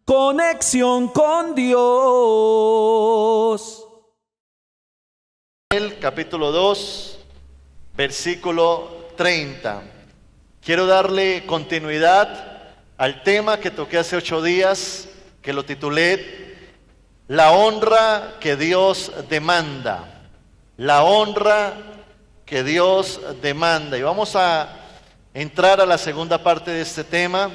Conexión con Dios. El capítulo 2, versículo 30. Quiero darle continuidad al tema que toqué hace 8 días, que lo titulé La honra que Dios demanda. La honra que Dios demanda. Y vamos a entrar a la segunda parte de este tema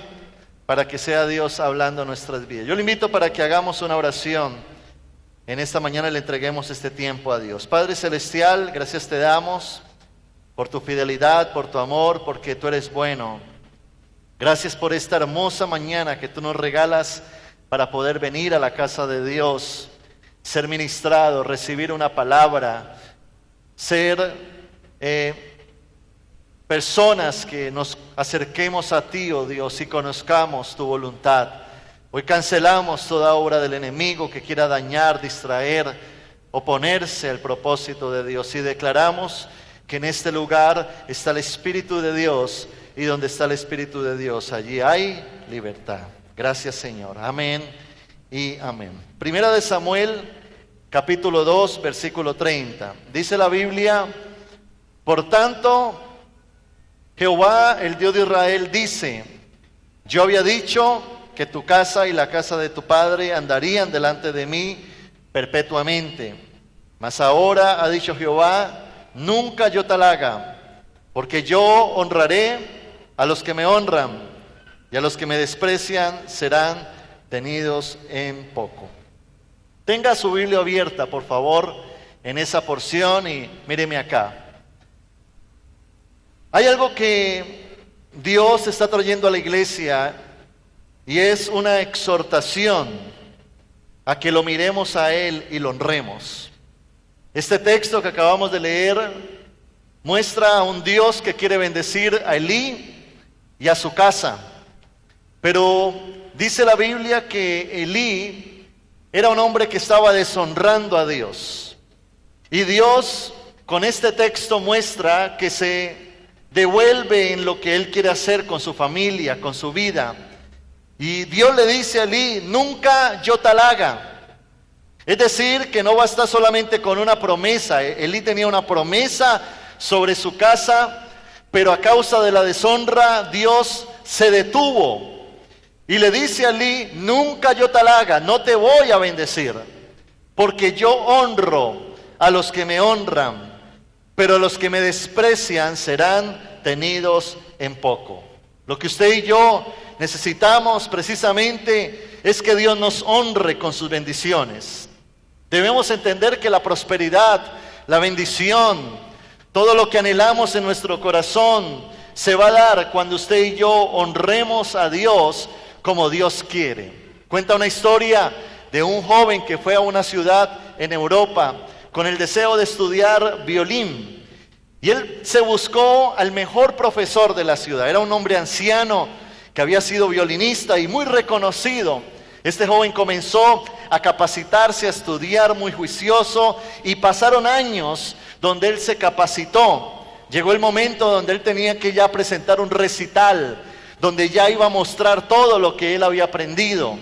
para que sea Dios hablando en nuestras vidas. Yo le invito para que hagamos una oración en esta mañana y le entreguemos este tiempo a Dios. Padre Celestial, gracias te damos por tu fidelidad, por tu amor, porque tú eres bueno. Gracias por esta hermosa mañana que tú nos regalas para poder venir a la casa de Dios, ser ministrado, recibir una palabra, ser personas que nos acerquemos a ti, oh Dios, y conozcamos tu voluntad. Hoy cancelamos toda obra del enemigo que quiera dañar, distraer, oponerse al propósito de Dios, y declaramos que en este lugar está el Espíritu de Dios, y donde está el Espíritu de Dios, allí hay libertad. Gracias, Señor. Amén y amén. Primera de Samuel, capítulo 2, versículo 30. Dice la Biblia: por tanto, Jehová, el Dios de Israel, dice: yo había dicho que tu casa y la casa de tu padre andarían delante de mí perpetuamente. Mas ahora ha dicho Jehová: nunca yo tal haga, porque yo honraré a los que me honran, y a los que me desprecian serán tenidos en poco. Tenga su Biblia abierta, por favor, en esa porción, y míreme acá. Hay algo que Dios está trayendo a la iglesia, y es una exhortación a que lo miremos a Él y lo honremos. Este texto que acabamos de leer muestra a un Dios que quiere bendecir a Elí y a su casa. Pero dice la Biblia que Elí era un hombre que estaba deshonrando a Dios. Y Dios con este texto muestra que se devuelve en lo que Él quiere hacer con su familia, con su vida. Y Dios le dice a Elí: nunca yo tal haga. Es decir, que no basta solamente con una promesa. Elí tenía una promesa sobre su casa, pero a causa de la deshonra, Dios se detuvo. Y le dice a Elí: nunca yo tal haga, no te voy a bendecir, porque yo honro a los que me honran, pero los que me desprecian serán tenidos en poco. Lo que usted y yo necesitamos precisamente es que Dios nos honre con sus bendiciones. Debemos entender que la prosperidad, la bendición, todo lo que anhelamos en nuestro corazón se va a dar cuando usted y yo honremos a Dios como Dios quiere. Cuenta una historia de un joven que fue a una ciudad en Europa con el deseo de estudiar violín. Y él se buscó al mejor profesor de la ciudad. Era un hombre anciano que había sido violinista y muy reconocido. Este joven comenzó a capacitarse, a estudiar muy juicioso, y pasaron años donde él se capacitó. Llegó el momento donde él tenía que ya presentar un recital, donde ya iba a mostrar todo lo que él había aprendido.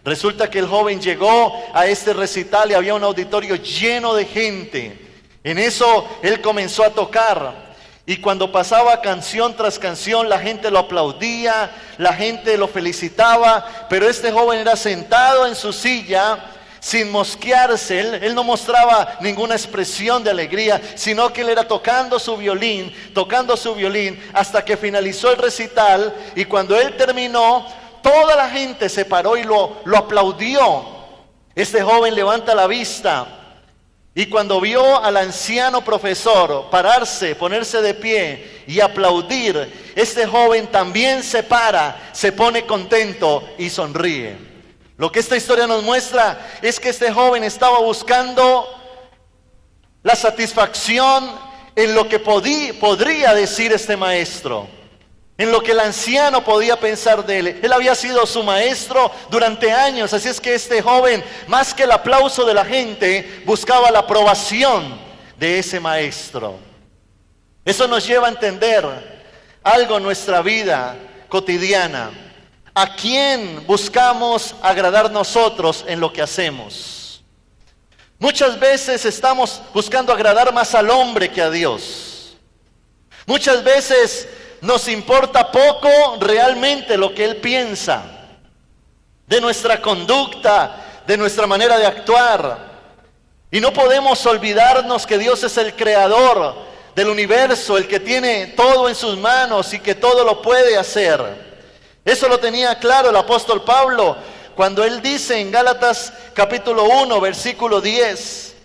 Resulta que el joven llegó a este recital y había un auditorio lleno de gente. En eso él comenzó a tocar, y cuando pasaba canción tras canción, la gente lo aplaudía, la gente lo felicitaba, pero este joven era sentado en su silla sin mosquearse. Él no mostraba ninguna expresión de alegría, sino que él era tocando su violín, hasta que finalizó el recital. Y cuando él terminó, toda la gente se paró y lo aplaudió. Este joven levanta la vista, y cuando vio al anciano profesor pararse, ponerse de pie y aplaudir, este joven también se para, se pone contento y sonríe. Lo que esta historia nos muestra es que este joven estaba buscando la satisfacción en lo que podría decir este maestro, en lo que el anciano podía pensar de él. Él había sido su maestro durante años, así es que este joven, más que el aplauso de la gente, buscaba la aprobación de ese maestro. Eso nos lleva a entender algo en nuestra vida cotidiana. ¿a quién buscamos agradar nosotros en lo que hacemos? Muchas veces estamos buscando agradar más al hombre que a Dios. Muchas veces nos importa poco realmente lo que Él piensa de nuestra conducta, de nuestra manera de actuar. Y no podemos olvidarnos que Dios es el creador del universo, el que tiene todo en sus manos y que todo lo puede hacer. Eso lo tenía claro el apóstol Pablo cuando él dice en Gálatas capítulo 1, versículo 10.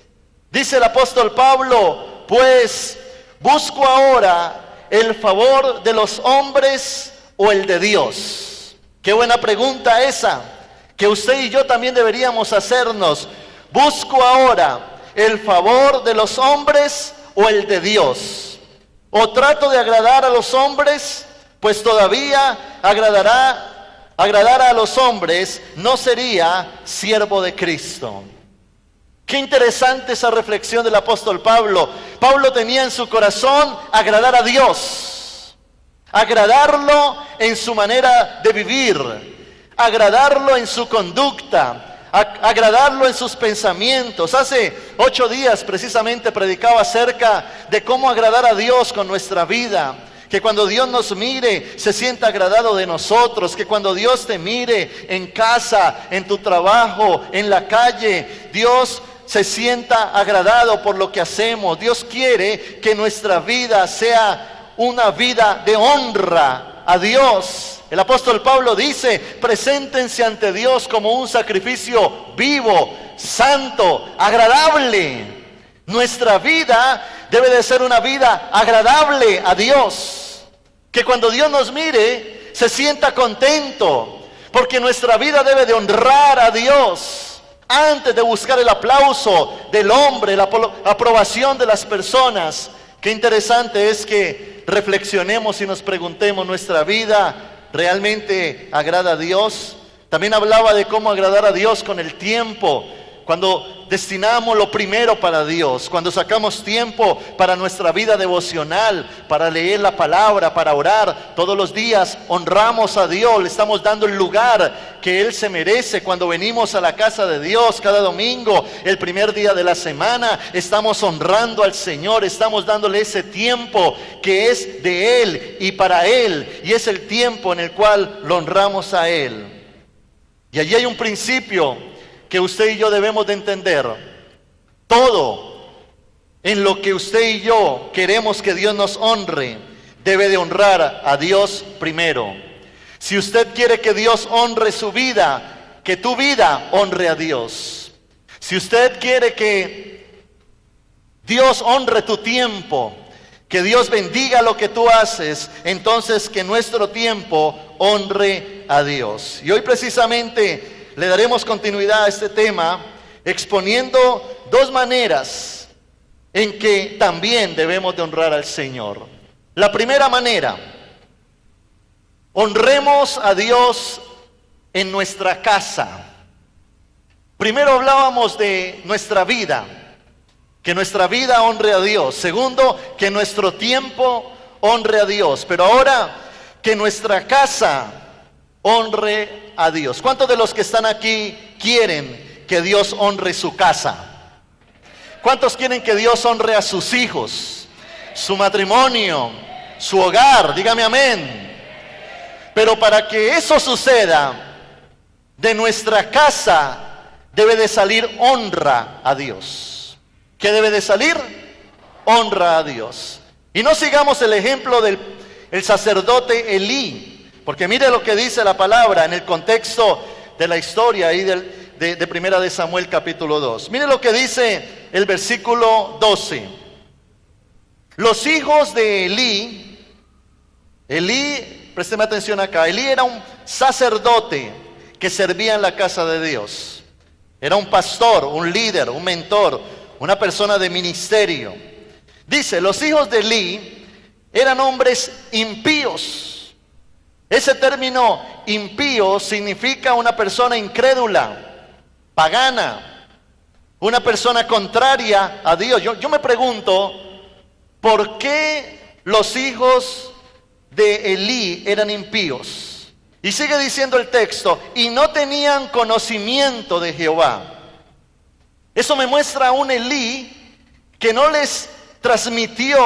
Dice el apóstol Pablo, pues busco ahora el favor de los hombres o el de Dios. Qué buena pregunta esa, que usted y yo también deberíamos hacernos. ¿Busco ahora el favor de los hombres o el de Dios? ¿O trato de agradar a los hombres? Pues todavía agradar a los hombres no sería siervo de Cristo. Qué interesante esa reflexión del apóstol Pablo. Pablo tenía en su corazón agradar a Dios, agradarlo en su manera de vivir, agradarlo en su conducta, agradarlo en sus pensamientos. Hace 8 días precisamente predicaba acerca de cómo agradar a Dios con nuestra vida. Que cuando Dios nos mire, se sienta agradado de nosotros. Que cuando Dios te mire en casa, en tu trabajo, en la calle, Dios se sienta agradado por lo que hacemos. Dios quiere que nuestra vida sea una vida de honra a Dios. El apóstol Pablo dice, preséntense ante Dios como un sacrificio vivo, santo, agradable. Nuestra vida debe de ser una vida agradable a Dios. Que cuando Dios nos mire, se sienta contento. Porque nuestra vida debe de honrar a Dios. Antes de buscar el aplauso del hombre, la aprobación de las personas. Qué interesante es que reflexionemos y nos preguntemos, ¿nuestra vida realmente agrada a Dios? También hablaba de cómo agradar a Dios con el tiempo. Cuando destinamos lo primero para Dios, cuando sacamos tiempo para nuestra vida devocional, para leer la palabra, para orar todos los días, honramos a Dios, le estamos dando el lugar que Él se merece. Cuando venimos a la casa de Dios cada domingo, el primer día de la semana, estamos honrando al Señor, estamos dándole ese tiempo que es de Él y para Él, y es el tiempo en el cual lo honramos a Él. Y allí hay un principio que usted y yo debemos de entender. Todo en lo que usted y yo queremos que Dios nos honre, debe de honrar a Dios primero. Si usted quiere que Dios honre su vida, que tu vida honre a Dios. Si usted quiere que Dios honre tu tiempo, que Dios bendiga lo que tú haces, entonces que nuestro tiempo honre a Dios. Y hoy precisamente le daremos continuidad a este tema exponiendo 2 maneras en que también debemos de honrar al Señor. La primera manera, honremos a Dios en nuestra casa. Primero hablábamos de nuestra vida, que nuestra vida honre a Dios. Segundo, que nuestro tiempo honre a Dios. Pero ahora, que nuestra casa honre a Dios. ¿Cuántos de los que están aquí quieren que Dios honre su casa? ¿Cuántos quieren que Dios honre a sus hijos, su matrimonio, su hogar? Dígame amén. Pero para que eso suceda, de nuestra casa debe de salir honra a Dios. ¿Qué debe de salir? Honra a Dios. Y no sigamos el ejemplo del sacerdote Elí. Porque mire lo que dice la palabra en el contexto de la historia ahí de Primera de Samuel capítulo 2. Mire lo que dice el versículo 12. Los hijos de Elí, présteme atención acá, Elí era un sacerdote que servía en la casa de Dios. Era un pastor, un líder, un mentor, una persona de ministerio. Dice, los hijos de Elí eran hombres impíos. Ese término impío significa una persona incrédula, pagana, una persona contraria a Dios. Yo me pregunto, ¿por qué los hijos de Elí eran impíos? Y sigue diciendo el texto, y no tenían conocimiento de Jehová. Eso me muestra a un Elí que no les transmitió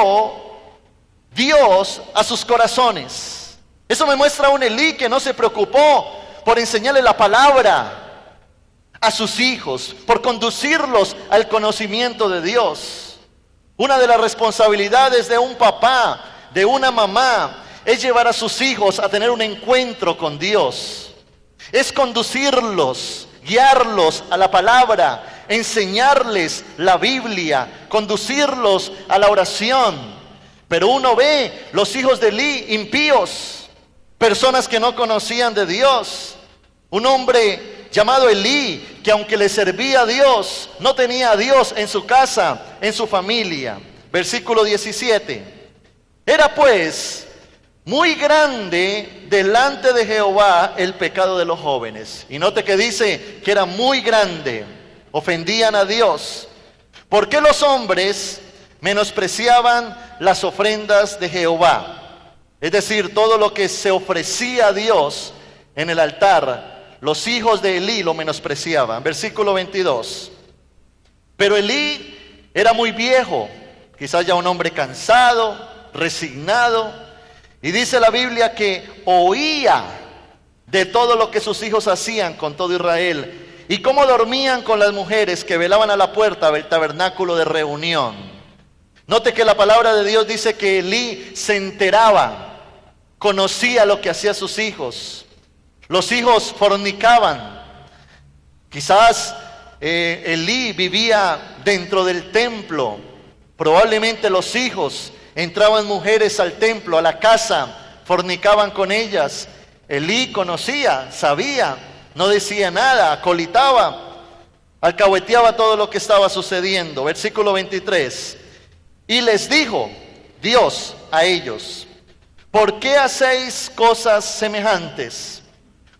Dios a sus corazones. Eso me muestra a un Elí que no se preocupó por enseñarle la palabra a sus hijos, por conducirlos al conocimiento de Dios. Una de las responsabilidades de un papá, de una mamá, es llevar a sus hijos a tener un encuentro con Dios. Es conducirlos, guiarlos a la palabra, enseñarles la Biblia, conducirlos a la oración. Pero uno ve los hijos de Elí impíos, personas que no conocían de Dios. Un hombre llamado Elí, que aunque le servía a Dios, no tenía a Dios en su casa, en su familia. Versículo 17. Era pues muy grande delante de Jehová el pecado de los jóvenes. Y note que dice que era muy grande, ofendían a Dios. ¿Por qué los hombres menospreciaban las ofrendas de Jehová? Es decir, todo lo que se ofrecía a Dios en el altar, los hijos de Elí lo menospreciaban. Versículo 22. Pero Elí era muy viejo, quizás ya un hombre cansado, resignado. Y dice la Biblia que oía de todo lo que sus hijos hacían con todo Israel y cómo dormían con las mujeres que velaban a la puerta del tabernáculo de reunión. Note que la palabra de Dios dice que Elí se enteraba, conocía lo que hacían sus hijos. Los hijos fornicaban. Quizás Elí vivía dentro del templo. Probablemente los hijos entraban mujeres al templo, a la casa, fornicaban con ellas. Elí conocía, sabía, no decía nada, acolitaba, alcahueteaba todo lo que estaba sucediendo. Versículo 23. Y les dijo Dios a ellos: ¿por qué hacéis cosas semejantes?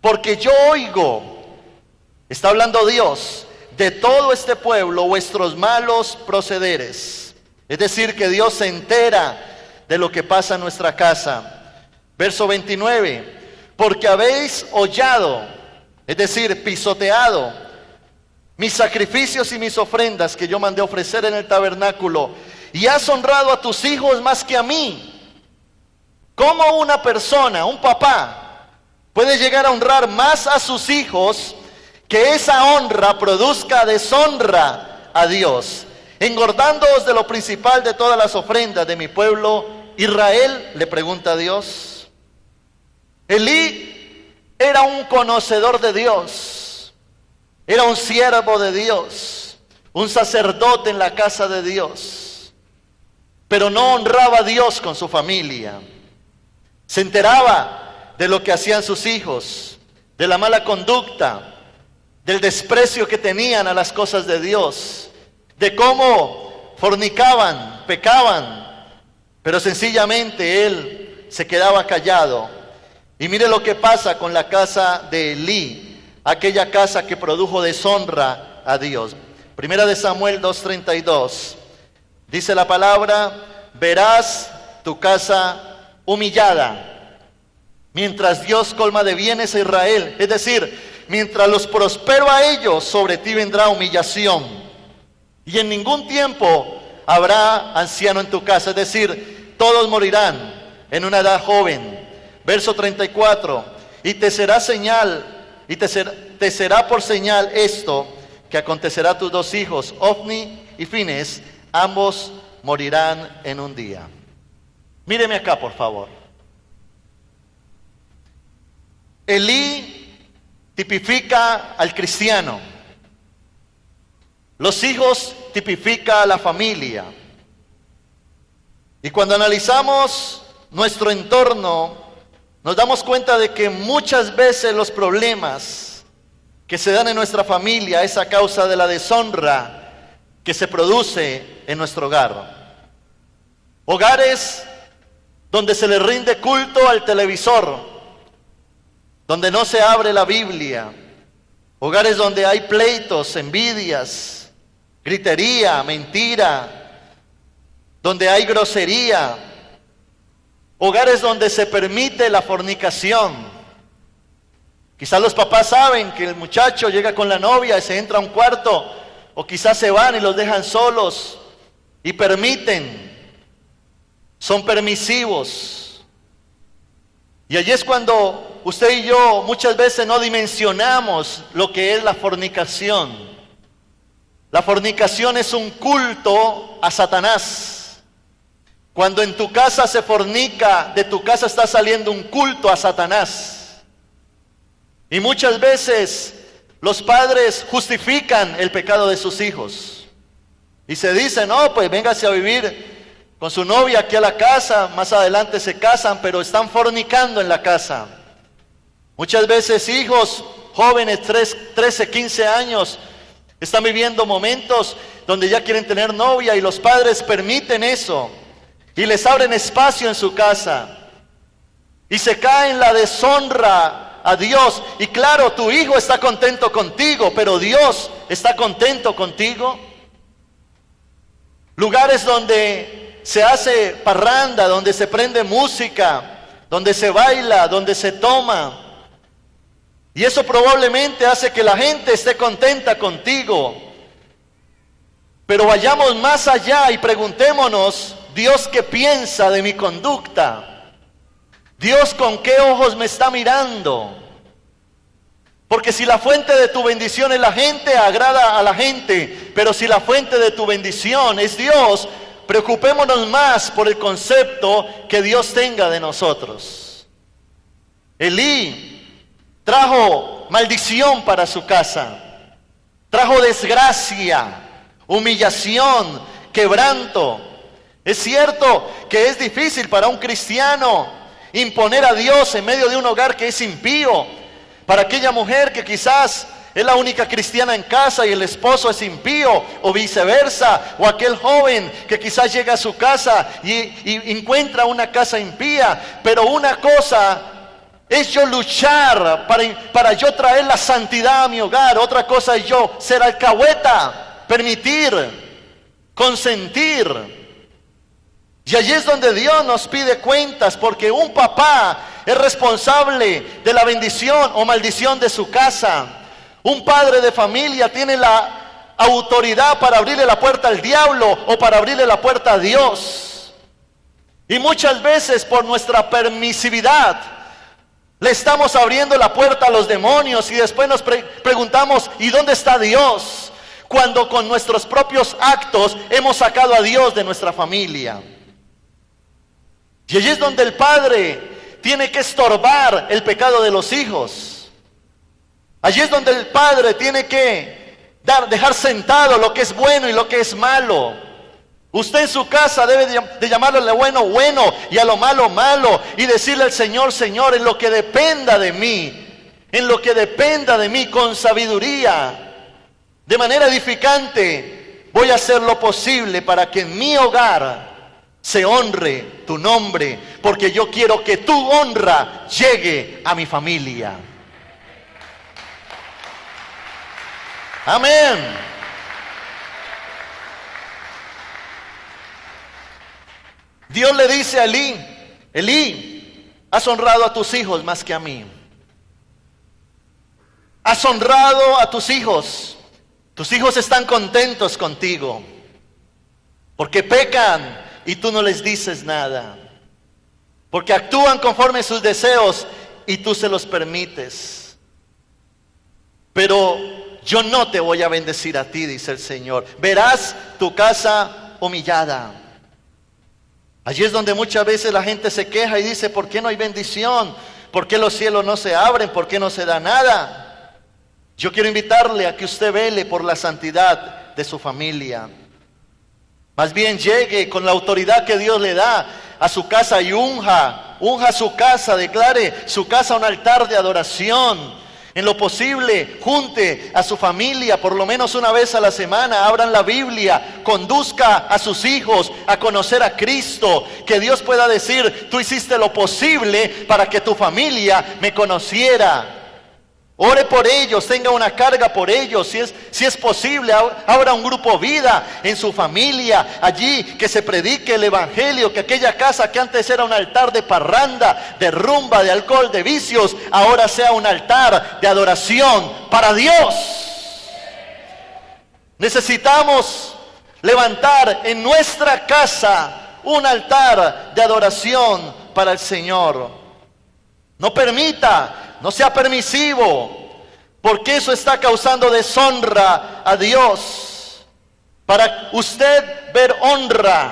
Porque yo oigo, está hablando Dios, de todo este pueblo vuestros malos procederes. Es decir, que Dios se entera de lo que pasa en nuestra casa. Verso 29. Porque habéis hollado, es decir, pisoteado, mis sacrificios y mis ofrendas que yo mandé ofrecer en el tabernáculo, y has honrado a tus hijos más que a mí. ¿Cómo una persona, un papá, puede llegar a honrar más a sus hijos que esa honra produzca deshonra a Dios? Engordándoos de lo principal de todas las ofrendas de mi pueblo Israel, le pregunta a Dios. Elí era un conocedor de Dios, era un siervo de Dios, un sacerdote en la casa de Dios, pero no honraba a Dios con su familia. Se enteraba de lo que hacían sus hijos, de la mala conducta, del desprecio que tenían a las cosas de Dios, de cómo fornicaban, pecaban, pero sencillamente él se quedaba callado. Y mire lo que pasa con la casa de Elí, aquella casa que produjo deshonra a Dios. Primera de Samuel 2:32, dice la palabra: verás tu casa humillada, mientras Dios colma de bienes a Israel. Es decir, mientras los prospero a ellos, sobre ti vendrá humillación. Y en ningún tiempo habrá anciano en tu casa, es decir, todos morirán en una edad joven. Verso 34, y te será señal, y te será por señal esto, que acontecerá a tus dos hijos, Ofni y Fines, ambos morirán en un día. Míreme acá, por favor. Elí tipifica al cristiano. Los hijos tipifica a la familia. Y cuando analizamos nuestro entorno, nos damos cuenta de que muchas veces los problemas que se dan en nuestra familia es a causa de la deshonra que se produce en nuestro hogar. Hogares donde se le rinde culto al televisor, donde no se abre la Biblia. Hogares donde hay pleitos, envidias, gritería, mentira, donde hay grosería. Hogares donde se permite la fornicación. Quizás los papás saben que el muchacho llega con la novia y se entra a un cuarto, o quizás se van y los dejan solos y permiten, son permisivos. Y allí es cuando usted y yo muchas veces no dimensionamos lo que es la fornicación. La fornicación es un culto a Satanás. Cuando en tu casa se fornica, de tu casa está saliendo un culto a Satanás. Y muchas veces los padres justifican el pecado de sus hijos. Y se dice, no, pues véngase a vivir con su novia aquí a la casa, más adelante se casan, pero están fornicando en la casa. Muchas veces hijos jóvenes, 13, 15 años, están viviendo momentos donde ya quieren tener novia y los padres permiten eso. Y les abren espacio en su casa. Y se cae en la deshonra a Dios. Y claro, tu hijo está contento contigo, pero Dios está contento contigo. Lugares donde se hace parranda, donde se prende música, donde se baila, donde se toma. Y eso probablemente hace que la gente esté contenta contigo. Pero vayamos más allá y preguntémonos, Dios, ¿qué piensa de mi conducta? Dios, ¿con qué ojos me está mirando? Porque si la fuente de tu bendición es la gente, agrada a la gente. Pero si la fuente de tu bendición es Dios, preocupémonos más por el concepto que Dios tenga de nosotros. Elí trajo maldición para su casa. Trajo desgracia, humillación, quebranto. Es cierto que es difícil para un cristiano imponer a Dios en medio de un hogar que es impío. Para aquella mujer que quizás es la única cristiana en casa y el esposo es impío, o viceversa, o aquel joven que quizás llega a su casa y encuentra una casa impía. Pero una cosa es yo luchar para yo traer la santidad a mi hogar. Otra cosa es yo ser alcahueta, permitir, consentir. Y allí es donde Dios nos pide cuentas, porque un papá es responsable de la bendición o maldición de su casa. Un padre de familia tiene la autoridad para abrirle la puerta al diablo o para abrirle la puerta a Dios. Y muchas veces por nuestra permisividad le estamos abriendo la puerta a los demonios y después nos preguntamos, ¿y dónde está Dios? Cuando con nuestros propios actos hemos sacado a Dios de nuestra familia. Y allí es donde el padre tiene que estorbar el pecado de los hijos. Allí es donde el padre tiene que dejar sentado lo que es bueno y lo que es malo. Usted en su casa debe de llamarle a lo bueno, bueno, y a lo malo, malo. Y decirle al Señor, Señor, en lo que dependa de mí, con sabiduría, de manera edificante, voy a hacer lo posible para que en mi hogar se honre tu nombre, porque yo quiero que tu honra llegue a mi familia. Amén. Dios le dice a Elí, Elí, has honrado a tus hijos más que a mí. Has honrado a tus hijos. Tus hijos están contentos contigo, porque pecan y tú no les dices nada, porque actúan conforme a sus deseos y tú se los permites. Pero yo no te voy a bendecir a ti, dice el Señor. Verás tu casa humillada. Allí es donde muchas veces la gente se queja y dice, ¿por qué no hay bendición? ¿Por qué los cielos no se abren? ¿Por qué no se da nada? Yo quiero invitarle a que usted vele por la santidad de su familia. Más bien llegue con la autoridad que Dios le da a su casa y unja su casa, declare su casa un altar de adoración. En lo posible, junte a su familia por lo menos una vez a la semana, abran la Biblia, conduzca a sus hijos a conocer a Cristo, que Dios pueda decir, tú hiciste lo posible para que tu familia me conociera. Ore por ellos, tenga una carga por ellos, si es posible, abra un grupo vida en su familia, allí que se predique el evangelio, que aquella casa que antes era un altar de parranda, de rumba, de alcohol, de vicios, ahora sea un altar de adoración para Dios. Necesitamos levantar en nuestra casa un altar de adoración para el Señor. No permita, no sea permisivo, porque eso está causando deshonra a Dios. Para usted ver honra,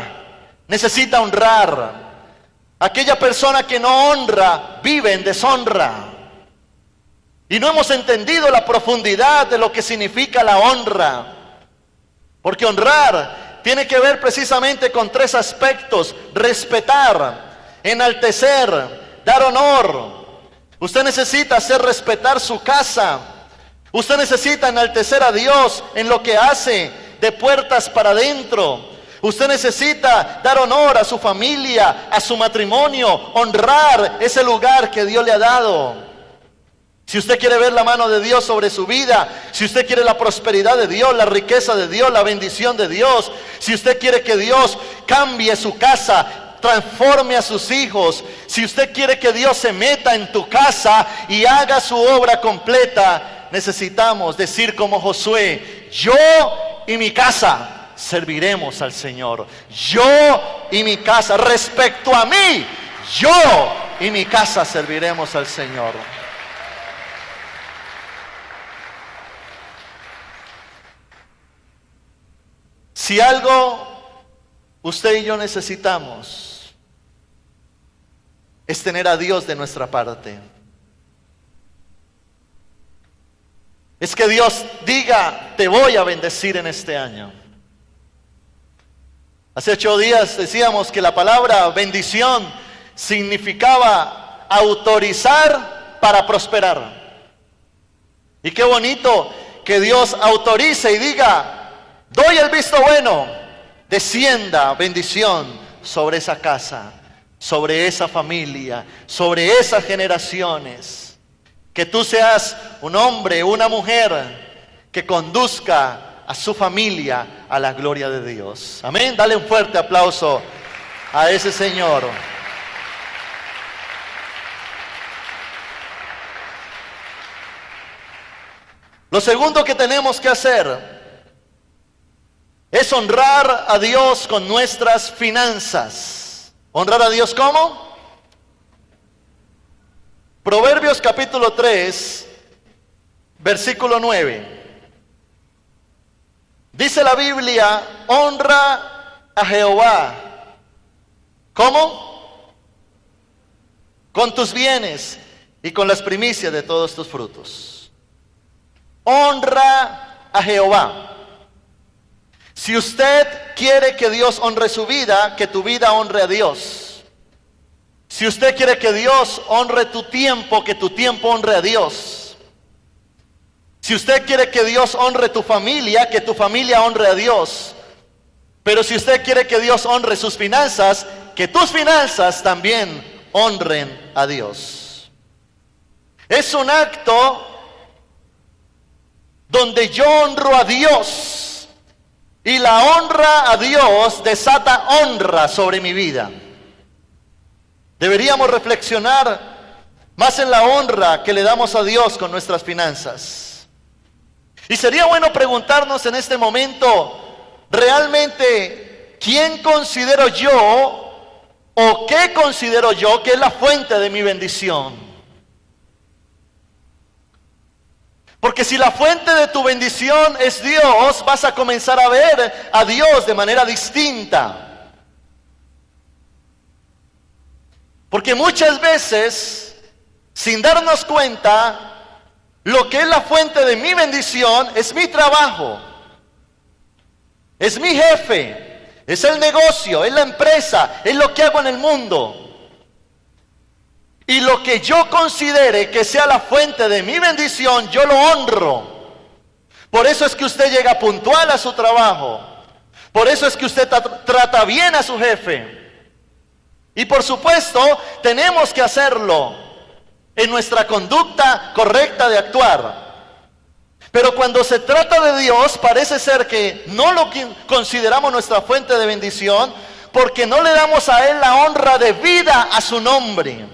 necesita honrar. Aquella persona que no honra, vive en deshonra. Y no hemos entendido la profundidad de lo que significa la honra. Porque honrar tiene que ver precisamente con tres aspectos: respetar, enaltecer, dar honor. Usted necesita hacer respetar su casa. Usted necesita enaltecer a Dios en lo que hace de puertas para adentro. Usted necesita dar honor a su familia, a su matrimonio, honrar ese lugar que Dios le ha dado. Si usted quiere ver la mano de Dios sobre su vida, si usted quiere la prosperidad de Dios, la riqueza de Dios, la bendición de Dios, si usted quiere que Dios cambie su casa, transforme a sus hijos, si usted quiere que Dios se meta en tu casa y haga su obra completa, necesitamos decir como Josué: yo y mi casa serviremos al Señor. Yo y mi casa, respecto a mí, yo y mi casa serviremos al Señor. Si algo usted y yo necesitamos es tener a Dios de nuestra parte. Es que Dios diga: te voy a bendecir en este año. Hace 8 días decíamos que la palabra bendición significaba autorizar para prosperar. Y qué bonito que Dios autorice y diga: doy el visto bueno, descienda bendición sobre esa casa, sobre esa familia, sobre esas generaciones. Que tú seas un hombre, una mujer que conduzca a su familia a la gloria de Dios. Amén. Dale un fuerte aplauso a ese Señor. Lo segundo que tenemos que hacer es honrar a Dios con nuestras finanzas. ¿Honrar a Dios cómo? Proverbios capítulo 3, versículo 9. Dice la Biblia: honra a Jehová. ¿Cómo? Con tus bienes y con las primicias de todos tus frutos. Honra a Jehová. Si usted quiere que Dios honre su vida, que tu vida honre a Dios. Si usted quiere que Dios honre tu tiempo, que tu tiempo honre a Dios. Si usted quiere que Dios honre tu familia, que tu familia honre a Dios. Pero si usted quiere que Dios honre sus finanzas, que tus finanzas también honren a Dios. Es un acto donde yo honro a Dios. Y la honra a Dios desata honra sobre mi vida. Deberíamos reflexionar más en la honra que le damos a Dios con nuestras finanzas. Y sería bueno preguntarnos en este momento, realmente, ¿quién considero yo o qué considero yo que es la fuente de mi bendición? Porque si la fuente de tu bendición es Dios, vas a comenzar a ver a Dios de manera distinta. Porque muchas veces, sin darnos cuenta, lo que es la fuente de mi bendición es mi trabajo, es mi jefe, es el negocio, es la empresa, es lo que hago en el mundo. Y lo que yo considere que sea la fuente de mi bendición, yo lo honro. Por eso es que usted llega puntual a su trabajo. Por eso es que usted trata bien a su jefe. Y por supuesto, tenemos que hacerlo. en nuestra conducta correcta de actuar. Pero cuando se trata de Dios, parece ser que no lo consideramos nuestra fuente de bendición, porque no le damos a Él la honra debida a su nombre.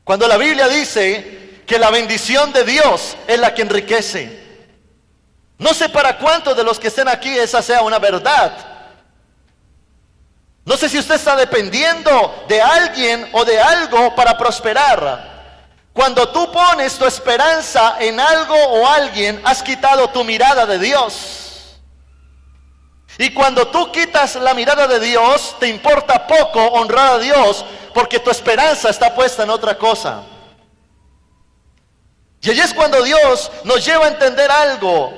Cuando la Biblia dice que la bendición de Dios es la que enriquece. No sé para cuántos de los que estén aquí esa sea una verdad. No sé si usted está dependiendo de alguien o de algo para prosperar. Cuando tú pones tu esperanza en algo o alguien, has quitado tu mirada de Dios. Y cuando tú quitas la mirada de Dios, te importa poco honrar a Dios, porque tu esperanza está puesta en otra cosa. Y allí es cuando Dios nos lleva a entender algo.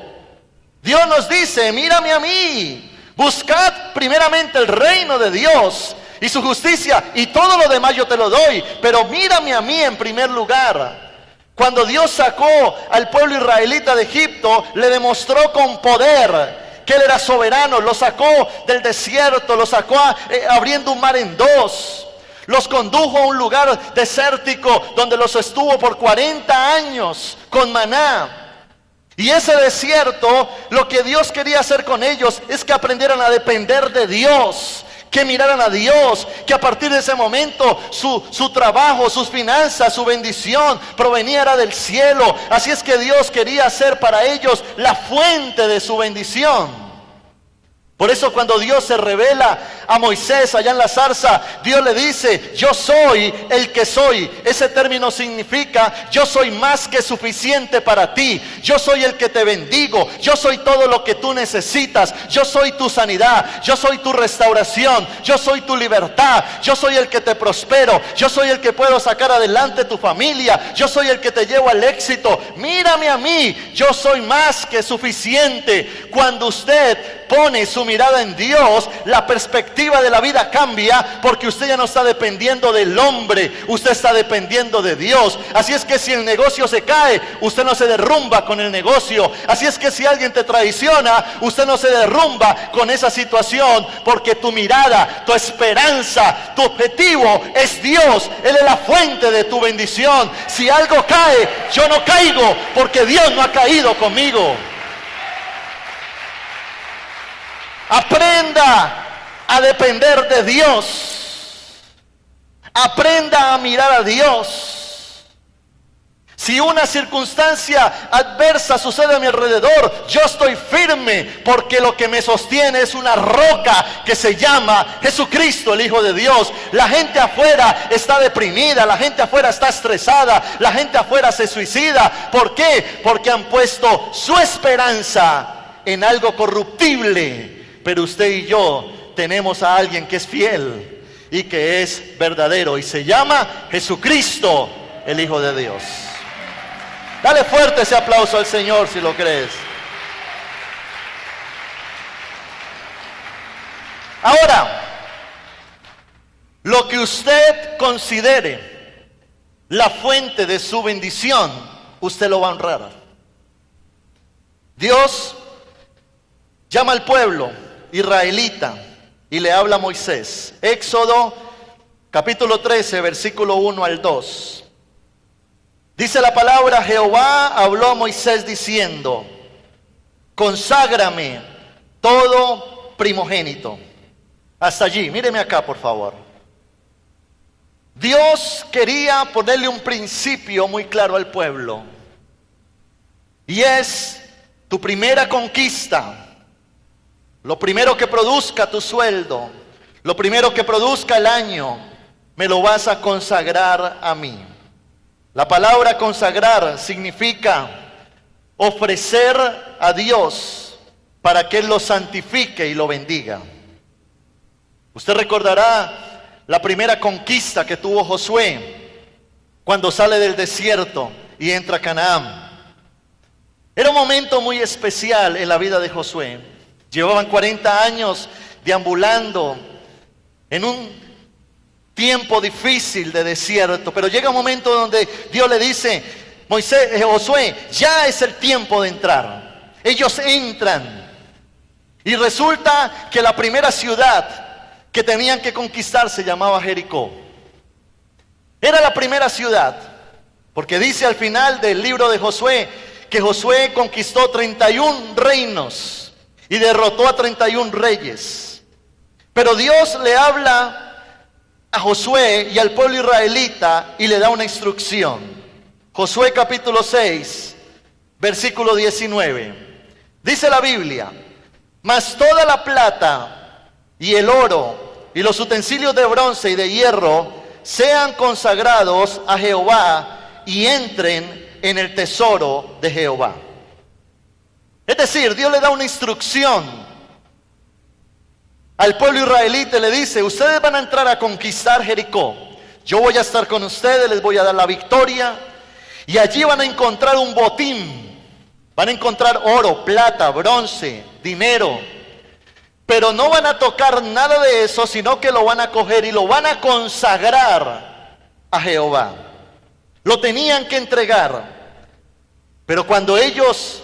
Dios nos dice, mírame a mí, buscad primeramente el reino de Dios y su justicia, y todo lo demás yo te lo doy, pero mírame a mí en primer lugar. Cuando Dios sacó al pueblo israelita de Egipto, le demostró con poder que Él era soberano. Lo sacó del desierto, lo sacó abriendo un mar en dos. Los condujo a un lugar desértico donde los estuvo por 40 años con maná. Y ese desierto, lo que Dios quería hacer con ellos es que aprendieran a depender de Dios, que miraran a Dios, que a partir de ese momento su trabajo, sus finanzas, su bendición proveniera del cielo. Así es que Dios quería hacer para ellos la fuente de su bendición. Por eso cuando Dios se revela a Moisés allá en la zarza, Dios le dice, yo soy el que soy. Ese término significa, yo soy más que suficiente para ti. Yo soy el que te bendigo. Yo soy todo lo que tú necesitas. Yo soy tu sanidad. Yo soy tu restauración. Yo soy tu libertad. Yo soy el que te prospero. Yo soy el que puedo sacar adelante tu familia. Yo soy el que te llevo al éxito. Mírame a mí. Yo soy más que suficiente. Cuando usted pone su mirada en Dios, la perspectiva de la vida cambia, porque usted ya no está dependiendo del hombre, usted está dependiendo de Dios. Así es que si el negocio se cae, usted no se derrumba con el negocio. Así es que si alguien te traiciona, usted no se derrumba con esa situación, porque tu mirada, tu esperanza, tu objetivo es Dios. Él es la fuente de tu bendición. Si algo cae, yo no caigo, porque Dios no ha caído conmigo. Aprenda a depender de Dios. Aprenda a mirar a Dios. Si una circunstancia adversa sucede a mi alrededor, yo estoy firme, porque lo que me sostiene es una roca que se llama Jesucristo, el Hijo de Dios. La gente afuera está deprimida, la gente afuera está estresada, la gente afuera se suicida. ¿Por qué? Porque han puesto su esperanza en algo corruptible. Pero usted y yo tenemos a alguien que es fiel y que es verdadero, y se llama Jesucristo, el Hijo de Dios. Dale fuerte ese aplauso al Señor si lo crees. Ahora, lo que usted considere la fuente de su bendición, usted lo va a honrar. Dios llama al pueblo israelita y le habla a Moisés. Éxodo capítulo 13, versículo 1 al 2. Dice la palabra: Jehová habló a Moisés diciendo, conságrame todo primogénito. Hasta allí, míreme acá por favor. Dios quería ponerle un principio muy claro al pueblo, y es: tu primera conquista, lo primero que produzca tu sueldo, lo primero que produzca el año, me lo vas a consagrar a mí. La palabra consagrar significa ofrecer a Dios para que Él lo santifique y lo bendiga. Usted recordará la primera conquista que tuvo Josué cuando sale del desierto y entra a Canaán. Era un momento muy especial en la vida de Josué. Llevaban 40 años deambulando en un tiempo difícil de desierto, pero llega un momento donde Dios le dice: Josué, ya es el tiempo de entrar. Ellos entran y resulta que la primera ciudad que tenían que conquistar se llamaba Jericó. Era la primera ciudad. Porque dice al final del libro de Josué que Josué conquistó 31 reinos y derrotó a 31 reyes. Pero Dios le habla a Josué y al pueblo israelita y le da una instrucción. Josué capítulo 6, versículo 19. Dice la Biblia: mas toda la plata y el oro y los utensilios de bronce y de hierro sean consagrados a Jehová y entren en el tesoro de Jehová. Es decir, Dios le da una instrucción al pueblo israelita y le dice: ustedes van a entrar a conquistar Jericó. Yo voy a estar con ustedes, les voy a dar la victoria. Y allí van a encontrar un botín. Van a encontrar oro, plata, bronce, dinero. Pero no van a tocar nada de eso, sino que lo van a coger y lo van a consagrar a Jehová. Lo tenían que entregar. Pero cuando ellos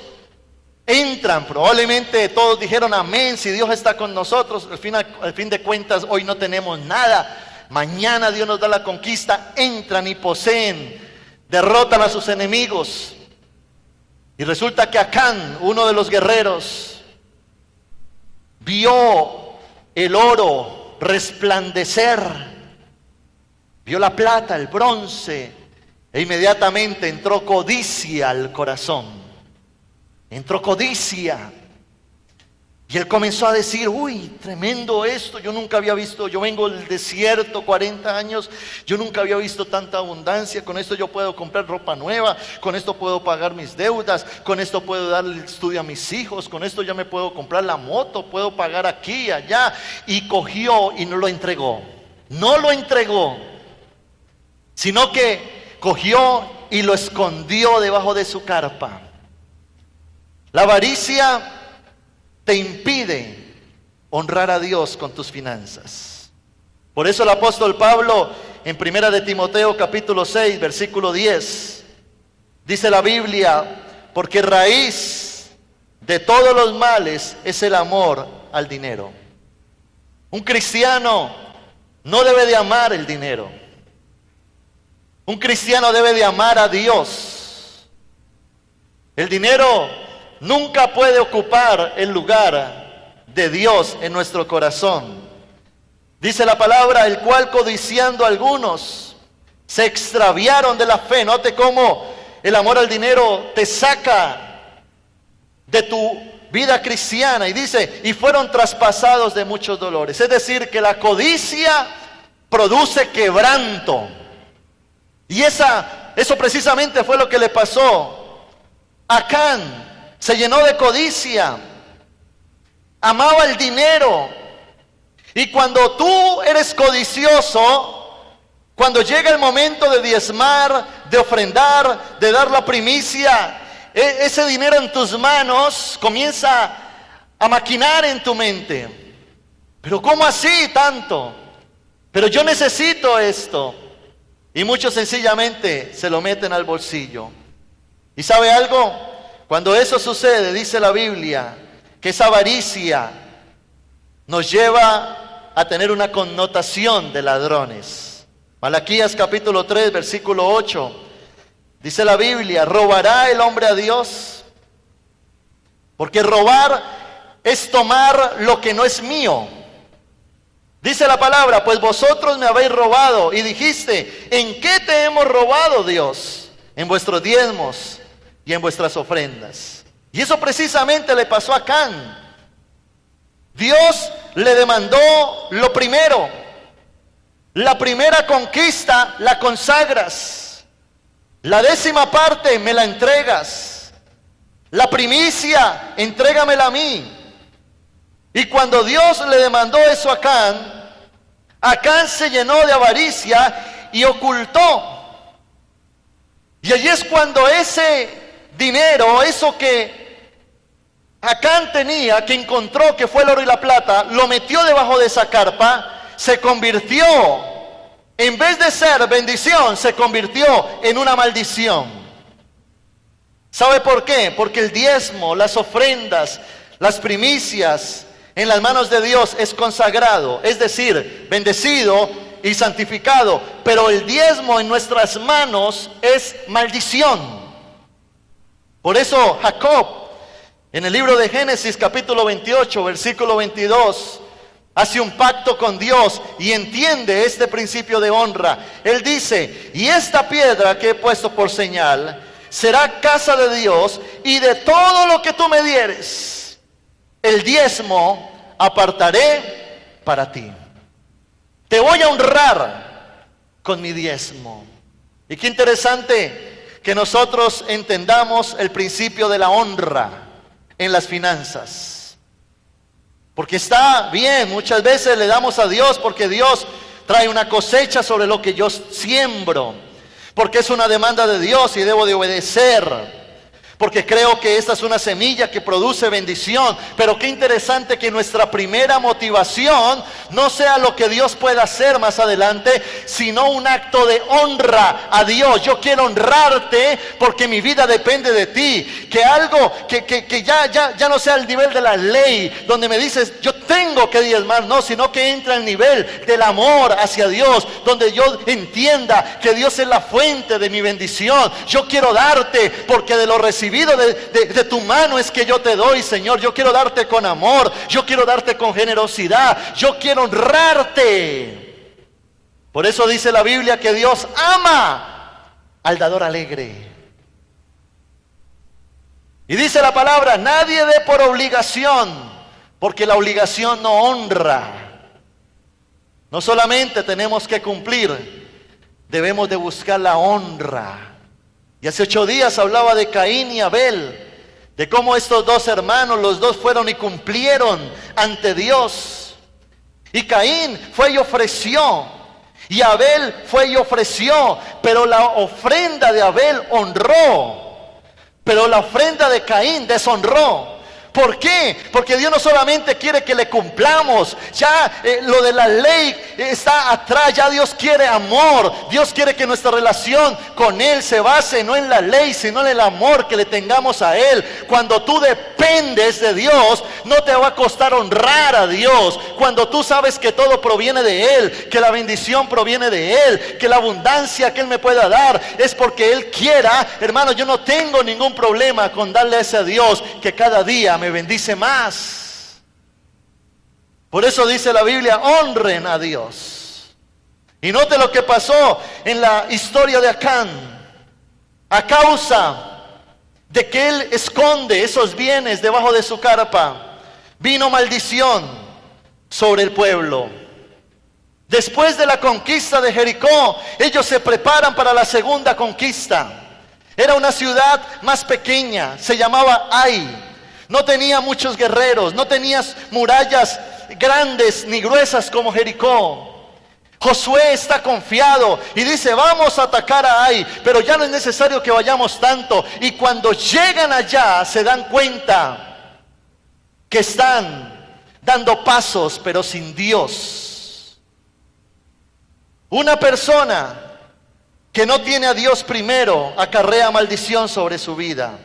entran, probablemente todos dijeron amén, si Dios está con nosotros. Al fin de cuentas, hoy no tenemos nada. Mañana Dios nos da la conquista. Entran y poseen, derrotan a sus enemigos. Y resulta que Acán, uno de los guerreros, vio el oro resplandecer, vio la plata, el bronce, e inmediatamente entró codicia al corazón. Entró codicia. Y él comenzó a decir: uy, tremendo esto, yo nunca había visto, yo vengo del desierto 40 años, yo nunca había visto tanta abundancia, con esto yo puedo comprar ropa nueva, con esto puedo pagar mis deudas, con esto puedo darle el estudio a mis hijos, con esto ya me puedo comprar la moto, puedo pagar aquí y allá. Y cogió y no lo entregó, no lo entregó, sino que cogió y lo escondió debajo de su carpa. La avaricia te impide honrar a Dios con tus finanzas. Por eso el apóstol Pablo en 1 de Timoteo capítulo 6 versículo 10 dice la Biblia: porque raíz de todos los males es el amor al dinero. Un cristiano no debe de amar el dinero. Un cristiano debe de amar a Dios. El dinero nunca puede ocupar el lugar de Dios en nuestro corazón. Dice la palabra: el cual codiciando algunos se extraviaron de la fe. Note cómo el amor al dinero te saca de tu vida cristiana. Y dice: y fueron traspasados de muchos dolores. Es decir, que la codicia produce quebranto. Y eso precisamente fue lo que le pasó. Acán se llenó de codicia, amaba el dinero. Y cuando tú eres codicioso, cuando llega el momento de diezmar, de ofrendar, de dar la primicia, ese dinero en tus manos comienza a maquinar en tu mente. Pero ¿cómo así tanto? Pero yo necesito esto. Y muchos sencillamente se lo meten al bolsillo. ¿Y sabe algo? Cuando eso sucede, dice la Biblia, que esa avaricia nos lleva a tener una connotación de ladrones. Malaquías capítulo 3, versículo 8. Dice la Biblia: ¿robará el hombre a Dios? Porque robar es tomar lo que no es mío. Dice la palabra: pues vosotros me habéis robado. Y dijiste: ¿en qué te hemos robado, Dios? En vuestros diezmos y en vuestras ofrendas. Y eso precisamente le pasó a Acán. Dios le demandó lo primero. La primera conquista la consagras. La 10ª parte me la entregas. La primicia, entrégamela a mí. Y cuando Dios le demandó eso a Acán, Acán se llenó de avaricia y ocultó. Y allí es cuando ese dinero, eso que Acán tenía, que encontró, que fue el oro y la plata, lo metió debajo de esa carpa, se convirtió, en vez de ser bendición, se convirtió en una maldición. ¿Sabe por qué? Porque el diezmo, las ofrendas, las primicias en las manos de Dios es consagrado, es decir, bendecido, y santificado, pero el diezmo en nuestras manos es maldición. Por eso Jacob, en el libro de Génesis capítulo 28, versículo 22, hace un pacto con Dios y entiende este principio de honra. Él dice: y esta piedra que he puesto por señal será casa de Dios, y de todo lo que tú me dieres, el diezmo apartaré para ti. Te voy a honrar con mi diezmo. Y qué interesante que nosotros entendamos el principio de la honra en las finanzas. Porque está bien, muchas veces le damos a Dios porque Dios trae una cosecha sobre lo que yo siembro, porque es una demanda de Dios y debo de obedecer, porque creo que esta es una semilla que produce bendición. Pero qué interesante que nuestra primera motivación no sea lo que Dios pueda hacer más adelante, sino un acto de honra a Dios. Yo quiero honrarte porque mi vida depende de ti. Que algo que ya no sea el nivel de la ley, donde me dices yo tengo que diezmar, no, sino que entra el nivel del amor hacia Dios, donde yo entienda que Dios es la fuente de mi bendición. Yo quiero darte porque de lo recibido de tu mano es que yo te doy, Señor. Yo quiero darte con amor, yo quiero darte con generosidad, yo quiero honrarte. Por eso dice la Biblia que Dios ama al dador alegre. Y dice la palabra: nadie dé por obligación, porque la obligación no honra. No solamente tenemos que cumplir, debemos de buscar la honra. Y hace 8 días hablaba de Caín y Abel, de cómo estos dos hermanos, los dos fueron y cumplieron ante Dios. Y Caín fue y ofreció, y Abel fue y ofreció, pero la ofrenda de Abel honró, pero la ofrenda de Caín deshonró. ¿Por qué? Porque Dios no solamente quiere que le cumplamos, ya lo de la ley está atrás, ya Dios quiere amor. Dios quiere que nuestra relación con Él se base no en la ley, sino en el amor que le tengamos a Él. Cuando tú dependes de Dios, no te va a costar honrar a Dios. Cuando tú sabes que todo proviene de Él, que la bendición proviene de Él, que la abundancia que Él me pueda dar es porque Él quiera, hermano, yo no tengo ningún problema con darle a ese Dios que cada día me bendice más. Por eso dice la Biblia: honren a Dios. Y note lo que pasó en la historia de Acán. A causa de que él esconde esos bienes debajo de su carpa, vino maldición sobre el pueblo. Después de la conquista de Jericó, ellos se preparan para la segunda conquista. Era una ciudad más pequeña, se llamaba Ai. No tenía muchos guerreros, no tenía murallas grandes ni gruesas como Jericó. Josué está confiado y dice: vamos a atacar a Ai, pero ya no es necesario que vayamos tanto. Y cuando llegan allá se dan cuenta que están dando pasos pero sin Dios. Una persona que no tiene a Dios primero acarrea maldición sobre su vida.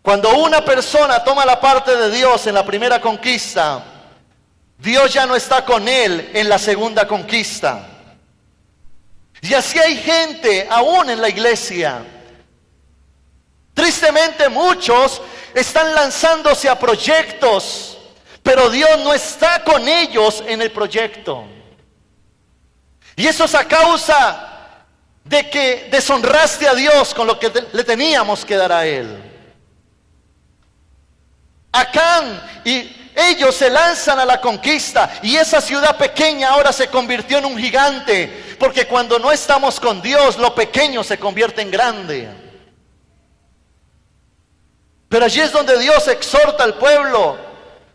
Cuando una persona toma la parte de Dios en la primera conquista, Dios ya no está con él en la segunda conquista. Y así hay gente aún en la iglesia. Tristemente muchos están lanzándose a proyectos, pero Dios no está con ellos en el proyecto. Y eso es a causa de que deshonraste a Dios con lo que le teníamos que dar a Él. Acán y ellos se lanzan a la conquista, y esa ciudad pequeña ahora se convirtió en un gigante, porque cuando no estamos con Dios, lo pequeño se convierte en grande. Pero allí es donde Dios exhorta al pueblo,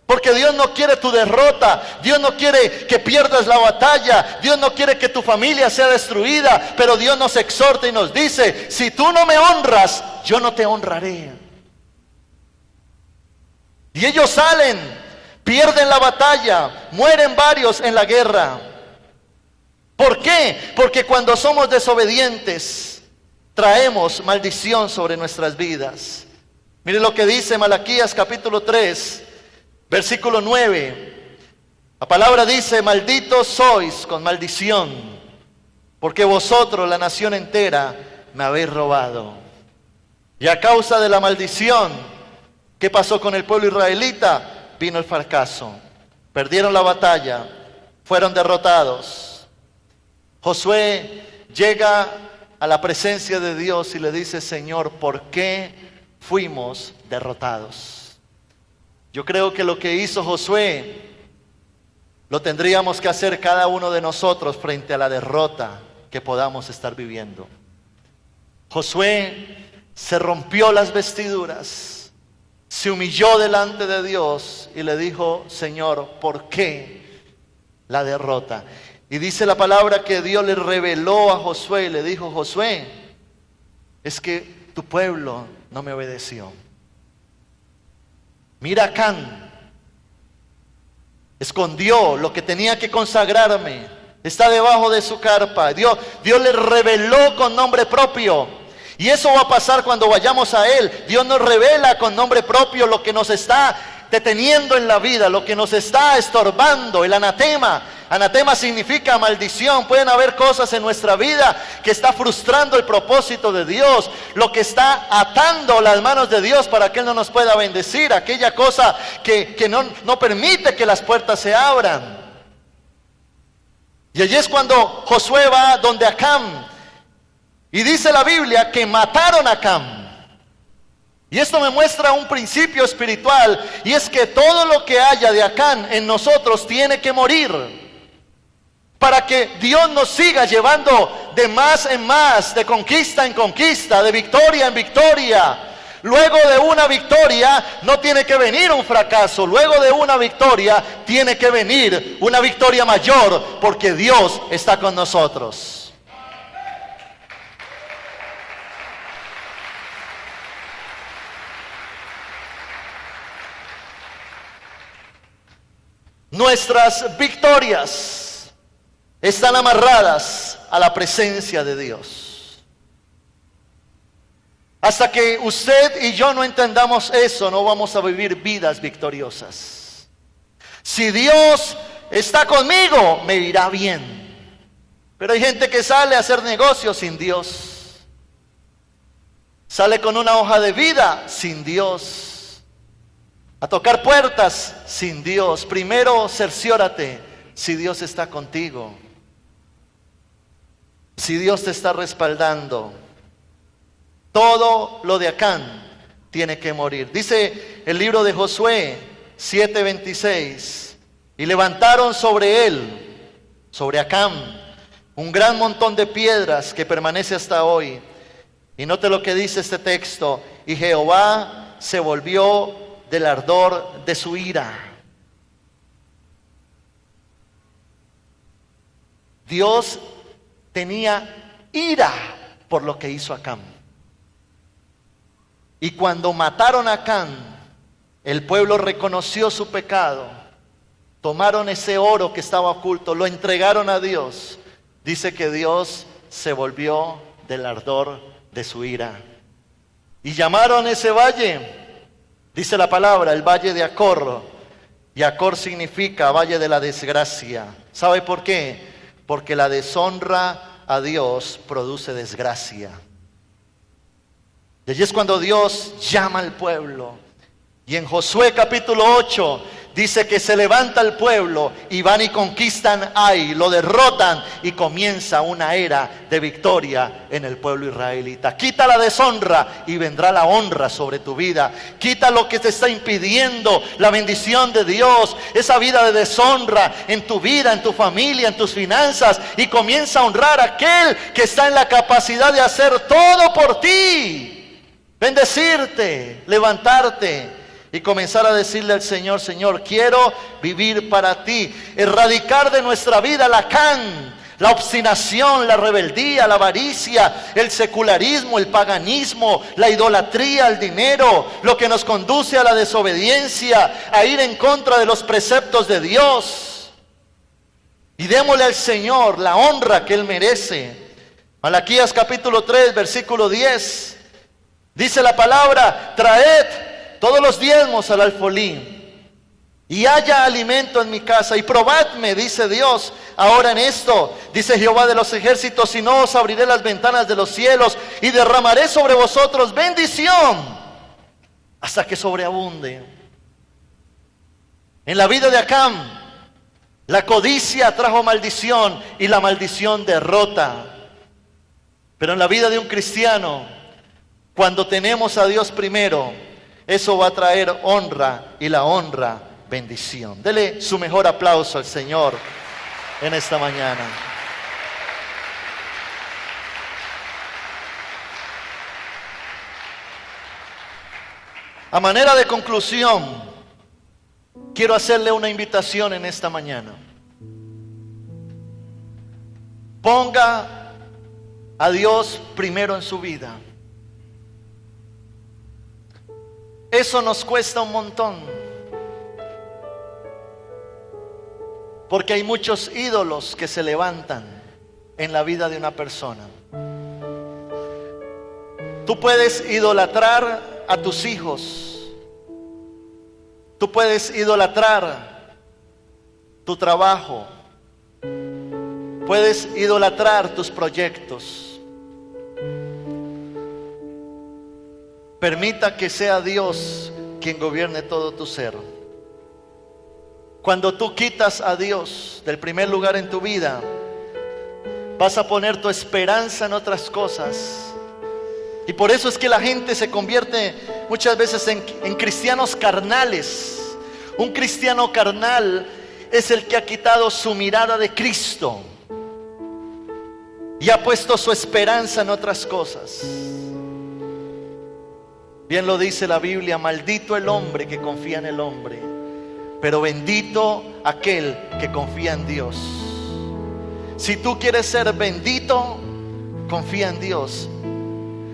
porque Dios no quiere tu derrota, Dios no quiere que pierdas la batalla, Dios no quiere que tu familia sea destruida, pero Dios nos exhorta y nos dice: si tú no me honras, yo no te honraré. Y ellos salen, pierden la batalla, mueren varios en la guerra. ¿Por qué? Porque cuando somos desobedientes, traemos maldición sobre nuestras vidas. Mire lo que dice Malaquías capítulo 3, versículo 9. La palabra dice, malditos sois con maldición, porque vosotros, la nación entera, me habéis robado. Y a causa de la maldición, ¿qué pasó con el pueblo israelita? Vino el fracaso. Perdieron la batalla, fueron derrotados. Josué llega a la presencia de Dios y le dice, Señor, ¿por qué fuimos derrotados? Yo creo que lo que hizo Josué lo tendríamos que hacer cada uno de nosotros frente a la derrota que podamos estar viviendo. Josué se rompió las vestiduras, se humilló delante de Dios y le dijo, Señor, ¿por qué la derrota? Y dice la palabra que Dios le reveló a Josué y le dijo, Josué, es que tu pueblo no me obedeció. Mira, Acán escondió lo que tenía que consagrarme, está debajo de su carpa. Dios le reveló con nombre propio. Y eso va a pasar cuando vayamos a Él. Dios nos revela con nombre propio lo que nos está deteniendo en la vida, lo que nos está estorbando, el anatema. Anatema significa maldición. Pueden haber cosas en nuestra vida que está frustrando el propósito de Dios, lo que está atando las manos de Dios para que Él no nos pueda bendecir, aquella cosa que no permite que las puertas se abran. Y allí es cuando Josué va donde Acán, y dice la Biblia que mataron a Acán. Y esto me muestra un principio espiritual, y es que todo lo que haya de Acán en nosotros tiene que morir, para que Dios nos siga llevando de más en más, de conquista en conquista, de victoria en victoria. Luego de una victoria no tiene que venir un fracaso, luego de una victoria tiene que venir una victoria mayor, porque Dios está con nosotros. Nuestras victorias están amarradas a la presencia de Dios. Hasta que usted y yo no entendamos eso, no vamos a vivir vidas victoriosas. Si Dios está conmigo, me irá bien. Pero hay gente que sale a hacer negocios sin Dios. Sale con una hoja de vida sin Dios. A tocar puertas sin Dios. Primero cerciórate si Dios está contigo, si Dios te está respaldando. Todo lo de Acán tiene que morir. Dice el libro de Josué 7:26, y levantaron sobre él, sobre Acán, un gran montón de piedras que permanece hasta hoy. Y note lo que dice este texto, y Jehová se volvió del ardor de su ira. Dios tenía ira por lo que hizo Acán. Y cuando mataron a Acán, el pueblo reconoció su pecado. Tomaron ese oro que estaba oculto, lo entregaron a Dios. Dice que Dios se volvió del ardor de su ira. Y llamaron ese valle, dice la palabra, el valle de Acor. Y Acor significa valle de la desgracia. ¿Sabe por qué? Porque la deshonra a Dios produce desgracia. Y allí es cuando Dios llama al pueblo. Y en Josué capítulo 8 dice que se levanta el pueblo y van y conquistan Ai, lo derrotan y comienza una era de victoria en el pueblo israelita. Quita la deshonra y vendrá la honra sobre tu vida. Quita lo que te está impidiendo la bendición de Dios, esa vida de deshonra en tu vida, en tu familia, en tus finanzas, y comienza a honrar a aquel que está en la capacidad de hacer todo por ti. Bendecirte, levantarte y comenzar a decirle al Señor, Señor, quiero vivir para ti. Erradicar de nuestra vida la Acán, la obstinación, la rebeldía, la avaricia, el secularismo, el paganismo, la idolatría al dinero, lo que nos conduce a la desobediencia, a ir en contra de los preceptos de Dios. Y démosle al Señor la honra que Él merece. Malaquías capítulo 3, versículo 10. Dice la palabra, traed todos los diezmos al alfolí, y haya alimento en mi casa. Y probadme, dice Dios, ahora en esto, dice Jehová de los ejércitos, si no os abriré las ventanas de los cielos y derramaré sobre vosotros bendición hasta que sobreabunde. En la vida de Acán, la codicia trajo maldición y la maldición derrota. Pero en la vida de un cristiano, cuando tenemos a Dios primero, eso va a traer honra, y la honra, bendición. Dele su mejor aplauso al Señor en esta mañana. A manera de conclusión, quiero hacerle una invitación en esta mañana. Ponga a Dios primero en su vida. Eso nos cuesta un montón, porque hay muchos ídolos que se levantan en la vida de una persona. Tú puedes idolatrar a tus hijos, tú puedes idolatrar tu trabajo, puedes idolatrar tus proyectos. Permita que sea Dios quien gobierne todo tu ser. Cuando tú quitas a Dios del primer lugar en tu vida, vas a poner tu esperanza en otras cosas. Y por eso es que la gente se convierte muchas veces en cristianos carnales. Un cristiano carnal es el que ha quitado su mirada de Cristo y ha puesto su esperanza en otras cosas. Bien lo dice la Biblia: maldito el hombre que confía en el hombre, pero bendito aquel que confía en Dios. Si tú quieres ser bendito, confía en Dios.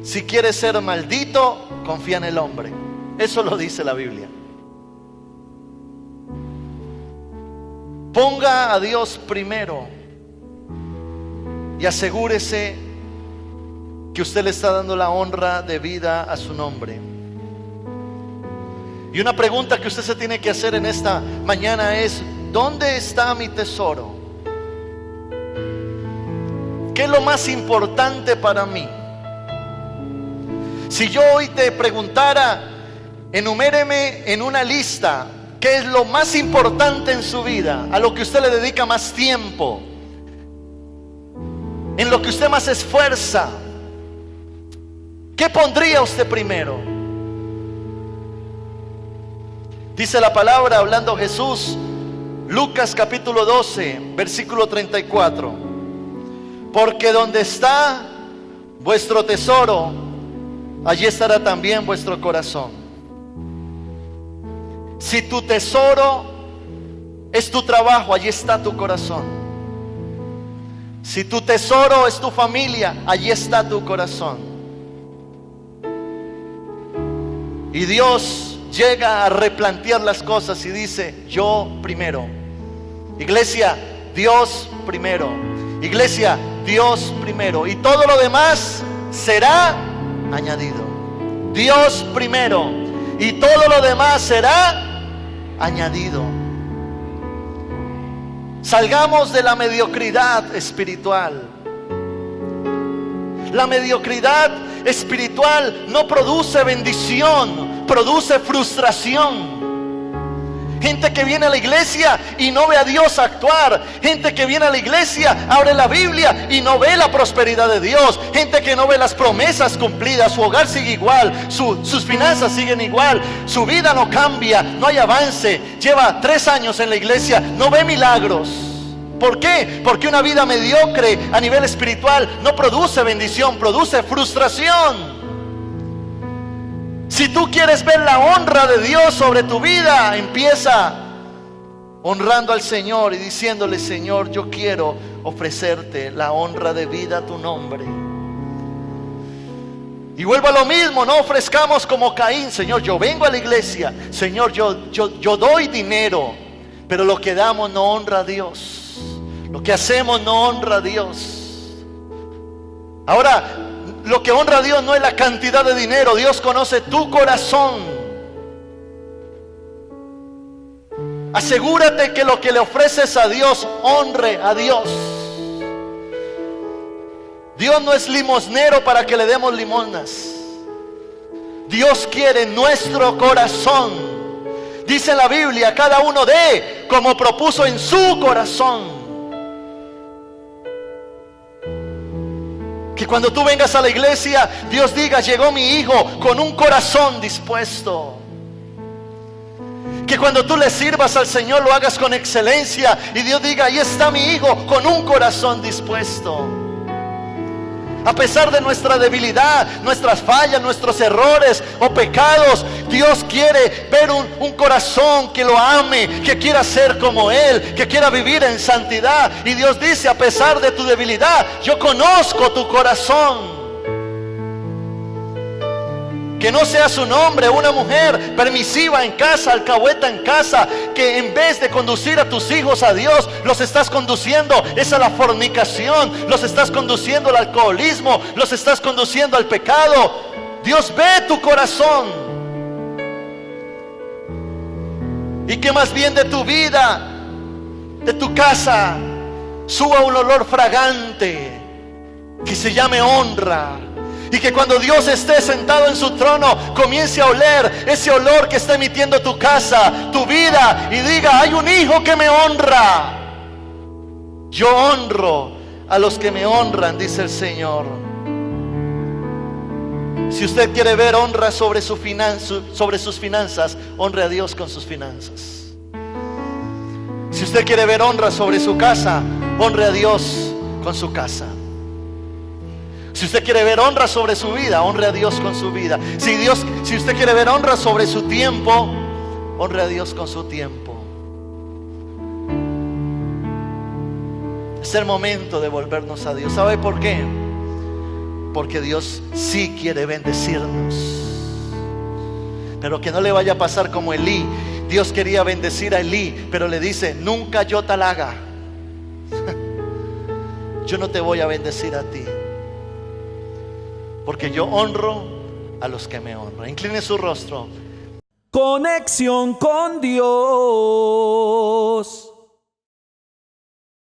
Si quieres ser maldito, confía en el hombre. Eso lo dice la Biblia. Ponga a Dios primero y asegúrese que usted le está dando la honra de vida a su nombre. Y una pregunta que usted se tiene que hacer en esta mañana es: ¿dónde está mi tesoro? ¿Qué es lo más importante para mí? Si yo hoy te preguntara, enuméreme en una lista qué es lo más importante en su vida, a lo que usted le dedica más tiempo, en lo que usted más esfuerza, ¿qué pondría usted primero? Dice la palabra, hablando Jesús, Lucas capítulo 12, versículo 34. Porque donde está vuestro tesoro, allí estará también vuestro corazón. Si tu tesoro es tu trabajo, allí está tu corazón. Si tu tesoro es tu familia, allí está tu corazón. Y Dios llega a replantear las cosas y dice: yo primero. Iglesia, Dios primero. Iglesia, Dios primero. Y todo lo demás será añadido. Dios primero. Y todo lo demás será añadido. Salgamos de la mediocridad espiritual. La mediocridad espiritual no produce bendición, produce frustración. Gente que viene a la iglesia y no ve a Dios actuar. Gente que viene a la iglesia, abre la Biblia y no ve la prosperidad de Dios. Gente que no ve las promesas cumplidas. Su hogar sigue igual, sus finanzas siguen igual, su vida no cambia, no hay avance. Lleva 3 años en la iglesia, no ve milagros. ¿Por qué? Porque una vida mediocre a nivel espiritual no produce bendición, produce frustración. Si tú quieres ver la honra de Dios sobre tu vida, empieza honrando al Señor y diciéndole: Señor, yo quiero ofrecerte la honra de vida a tu nombre. Y vuelvo a lo mismo, no ofrezcamos como Caín: Señor, yo vengo a la iglesia, Señor, yo doy dinero, pero lo que damos no honra a Dios, lo que hacemos no honra a Dios. Ahora, lo que honra a Dios no es la cantidad de dinero. Dios conoce tu corazón. Asegúrate que lo que le ofreces a Dios honre a Dios. Dios no es limosnero para que le demos limonas. Dios quiere nuestro corazón. Dice la Biblia, cada uno dé como propuso en su corazón. Que cuando tú vengas a la iglesia, Dios diga, llegó mi hijo con un corazón dispuesto. Que cuando tú le sirvas al Señor lo hagas con excelencia y Dios diga, ahí está mi hijo con un corazón dispuesto. A pesar de nuestra debilidad, nuestras fallas, nuestros errores o pecados, Dios quiere ver un corazón que lo ame, que quiera ser como Él, que quiera vivir en santidad. Y Dios dice, a pesar de tu debilidad, yo conozco tu corazón. Que no seas un hombre o una mujer permisiva en casa, alcahueta en casa, que en vez de conducir a tus hijos a Dios, los estás conduciendo es a la fornicación, los estás conduciendo al alcoholismo, los estás conduciendo al pecado. Dios ve tu corazón. Y que más bien de tu vida, de tu casa, suba un olor fragante que se llame honra. Y que cuando Dios esté sentado en su trono, comience a oler ese olor que está emitiendo tu casa, tu vida, y diga, hay un hijo que me honra. Yo honro a los que me honran, dice el Señor. Si usted quiere ver honra sobre sus finanzas, honre a Dios con sus finanzas. Si usted quiere ver honra sobre su casa, honre a Dios con su casa. Si usted quiere ver honra sobre su vida, honre a Dios con su vida. Si usted quiere ver honra sobre su tiempo, honre a Dios con su tiempo. Es el momento de volvernos a Dios. ¿Sabe por qué? Porque Dios sí quiere bendecirnos. Pero que no le vaya a pasar como Elí. Dios quería bendecir a Elí, pero le dice, nunca yo tal haga. Yo no te voy a bendecir a ti. Porque yo honro a los que me honran. Incline su rostro. Conexión con Dios.